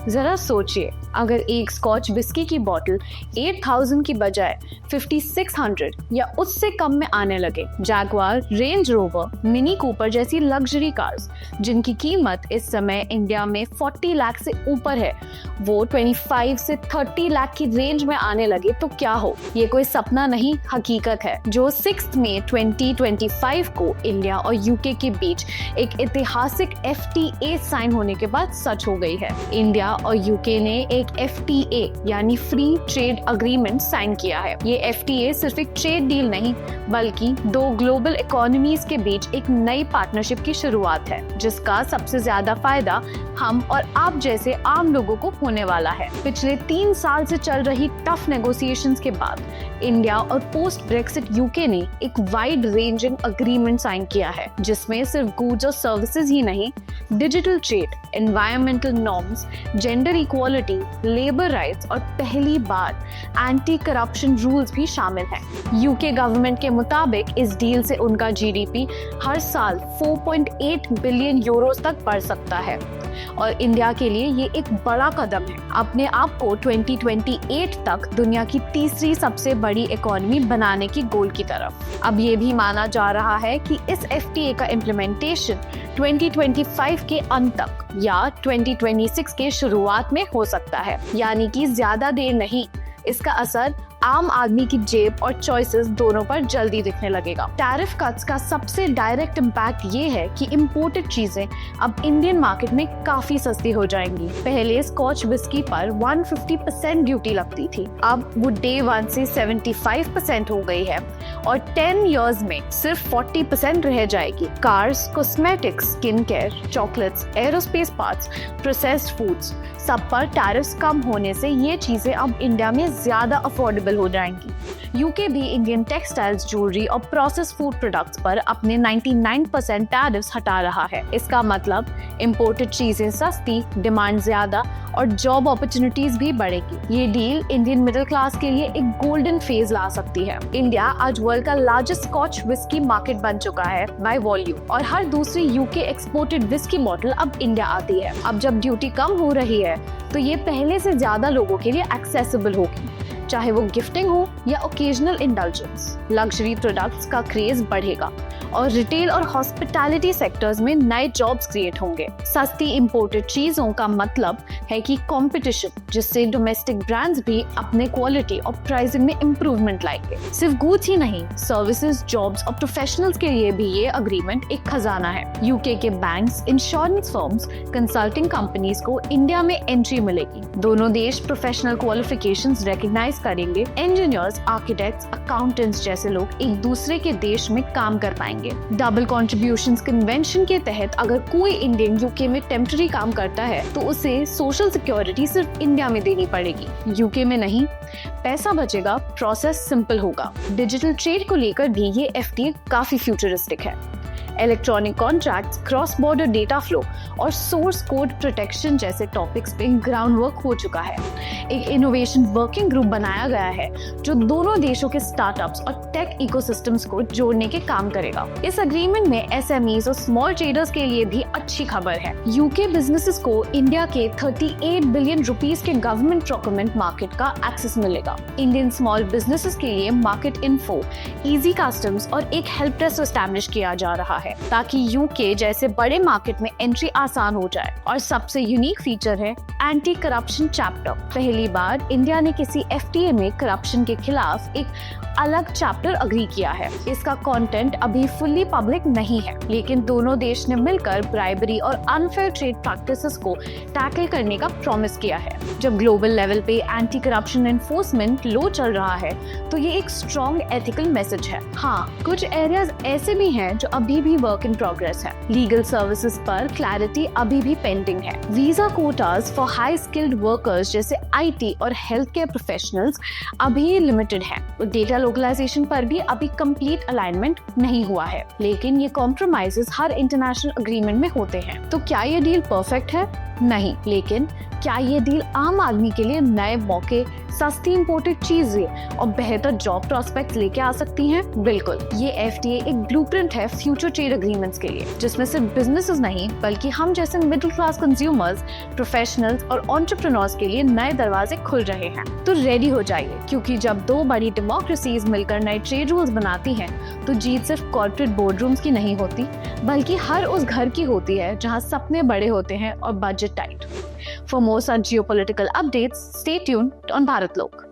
जरा सोचिए, अगर एक स्कॉच विस्की की बोतल 8,000 की बजाय 5,600 या उससे कम में आने लगे। Jaguar, range rover, mini Cooper जैसी लग्जरी कार्स जिनकी कीमत इस समय इंडिया में 40 लाख से ऊपर है, वो 25 से 30 लाख की रेंज में आने लगे तो क्या हो। ये कोई सपना नहीं, हकीकत है, जो 6 मई 2025 को इंडिया और यूके के बीच एक ऐतिहासिक FTA साइन होने के बाद सच हो गई है। इंडिया और यूके ने एक FTA यानी फ्री ट्रेड अग्रीमेंट साइन किया है। ये FTA सिर्फ एक ट्रेड डील नहीं, बल्कि दो ग्लोबल इकोनॉमीज के बीच एक नई पार्टनरशिप की शुरुआत है, जिसका सबसे ज्यादा फायदा हम और आप जैसे आम लोगों को होने वाला है। पिछले 3 साल से चल रही टफ नेगोशिएशंस के बाद इंडिया और पोस्ट ब्रेक्सिट यूके ने एक वाइड रेंजिंग अग्रीमेंट साइन किया है, जिसमें सिर्फ गुड्स और सर्विसेज ही नहीं, digital trade, environmental norms, gender equality, labour rights और पहली बार एंटी करप्शन रूल्स भी शामिल हैं। यूके गवर्नमेंट के मुताबिक इस डील से उनका GDP हर साल 4.8 बिलियन यूरोस तक बढ़ सकता है और इंडिया के लिए ये एक बड़ा कदम है अपने आप को 2028 तक दुनिया की तीसरी सबसे बड़ी इकोनॉमी बनाने की गोल की तरफ। अब ये भी माना जा रहा है कि इस FTA का इम्प्लीमेंटेशन 2025 के अंत तक या 2026 के शुरुआत में हो सकता है, यानी कि ज्यादा देर नहीं। इसका असर आम आदमी की जेब और चॉइसेस दोनों पर जल्दी दिखने लगेगा। टैरिफ कट्स का सबसे डायरेक्ट इम्पैक्ट ये है कि इंपोर्टेड चीजें अब इंडियन मार्केट में काफी सस्ती हो जाएंगी। पहले स्कॉच विस्की पर 150% ड्यूटी लगती थी, अब वो डे 1 से 75% हो गई है और 10 इयर्स में सिर्फ 40% रह जाएगी। Cars, cosmetics, skin care, chocolates, aerospace parts, processed foods, सब पर टैरिफ्स कम होने से ये चीजें अब इंडिया में ज्यादा अफोर्डेबल हो जाएंगी। यूके भी इंडियन टेक्सटाइल्स, ज्वेलरी और प्रोसेस्ड फूड प्रोडक्ट्स पर अपने 99% टैरिफ्स हटा रहा है। इसका मतलब इंपोर्टेड चीजें सस्ती, डिमांड ज्यादा और जॉब अपॉर्चुनिटीज भी बढ़ेगी। ये डील इंडियन मिडिल क्लास के लिए एक गोल्डन फेज ला सकती है। इंडिया आज वर्ल्ड का लार्जेस्ट स्कॉच विस्की मार्केट बन चुका है बाय वॉल्यूम और हर दूसरी यूके एक्सपोर्टेड विस्की बॉटल अब इंडिया आती है। अब जब ड्यूटी कम हो रही है तो ये पहले से ज्यादा लोगों के लिए एक्सेसिबल होगी, चाहे वो गिफ्टिंग हो या ओकेजनल इंडल्जेंस। लग्जरी प्रोडक्ट्स का क्रेज बढ़ेगा और रिटेल और हॉस्पिटैलिटी सेक्टर्स में नए जॉब्स क्रिएट होंगे। सस्ती इंपोर्टेड चीजों का मतलब है कि कंपटीशन, जिससे डोमेस्टिक ब्रांड्स भी अपने क्वालिटी और प्राइसिंग में इंप्रूवमेंट लाएंगे। सिर्फ गुड्स ही नहीं, सर्विसेज, जॉब्स और प्रोफेशनल्स के लिए भी ये अग्रीमेंट एक खजाना है। यूके के banks, insurance firms, consulting companies को इंडिया में एंट्री मिलेगी। दोनों देश प्रोफेशनल क्वालिफिकेशंस रिकॉग्नाइज करेंगे। इंजीनियर्स, आर्किटेक्ट्स, अकाउंटेंट्स जैसे लोग एक दूसरे के देश में काम कर पाएंगे। डबल कॉन्ट्रीब्यूशंस कन्वेंशन के तहत अगर कोई इंडियन यूके में टेम्पररी काम करता है तो उसे सोशल सिक्योरिटी सिर्फ इंडिया में देनी पड़ेगी, यूके में नहीं। पैसा बचेगा, प्रोसेस सिंपल होगा। डिजिटल ट्रेड को लेकर भी ये FTA काफी फ्यूचरिस्टिक है। Electronic contracts, cross border data flow और सोर्स कोड प्रोटेक्शन जैसे टॉपिक्स पे ग्राउंड वर्क हो चुका है। एक इनोवेशन वर्किंग ग्रुप बनाया गया है जो दोनों देशों के स्टार्टअप्स और टेक इकोसिस्टम्स को जोड़ने के काम करेगा। इस एग्रीमेंट में SMEs और स्मॉल ट्रेडर्स के लिए भी अच्छी खबर है। यूके बिजनेसेस को इंडिया के 38 बिलियन रुपीस के गवर्नमेंट प्रोक्योरमेंट मार्केट का एक्सेस मिलेगा। इंडियन स्मॉल बिजनेसेस के लिए मार्केट इन्फो, इजी कस्टम्स और एक हेल्प डेस्क एस्टैब्लिश किया जा रहा है ताकि यूके जैसे बड़े मार्केट में एंट्री आसान हो जाए। और सबसे यूनिक फीचर है एंटी करप्शन चैप्टर। पहली बार इंडिया ने किसी FTA में करप्शन के खिलाफ एक अलग चैप्टर अग्री किया है। इसका कंटेंट अभी फुल्ली पब्लिक नहीं है, लेकिन दोनों देश ने मिलकर ब्राइबरी और अनफेयर ट्रेड प्रैक्टिसेस को टैकल करने का प्रॉमिस किया है। जब ग्लोबल लेवल पे एंटी करप्शन एनफोर्समेंट लो चल रहा है तो ये एक स्ट्रॉन्ग एथिकल मैसेज है। हाँ, कुछ एरियाज ऐसे भी हैं जो अभी भी वर्क इन प्रोग्रेस है। लीगल सर्विसेज पर क्लैरिटी अभी भी पेंडिंग है। Visa quotas for high skilled workers जैसे IT और हेल्थ केयर प्रोफेशनल्स अभी लिमिटेड है। डेटा लोकलाइजेशन पर भी अभी कंप्लीट अलाइनमेंट नहीं हुआ है, लेकिन ये कॉम्प्रोमाइजेस हर इंटरनेशनल एग्रीमेंट में होते हैं। तो क्या ये डील परफेक्ट है? नहीं, लेकिन क्या ये डील आम आदमी के लिए नए मौके, सस्ती इंपोर्टेड चीजें और बेहतर जॉब प्रोस्पेक्ट्स लेके आ सकती हैं? बिल्कुल। ये FTA एक ब्लूप्रिंट है फ्यूचर ट्रेड एग्रीमेंट्स के लिए, जिसमें सिर्फ बिजनेसेस नहीं बल्कि हम जैसे मिडिल क्लास कंज्यूमर्स, प्रोफेशनल्स और एंटरप्रेन्योर्स के लिए नए दरवाजे खुल रहे हैं। तो रेडी हो जाइए, क्योंकि जब दो बड़ी डेमोक्रेसीज मिलकर नए ट्रेड रूल्स बनाती हैं तो जीत सिर्फ कॉर्पोरेट बोर्डरूम्स की नहीं होती, बल्कि हर उस घर की होती है जहां सपने बड़े होते हैं और budget tight. For more such geopolitical updates, stay tuned on Bharat Lok.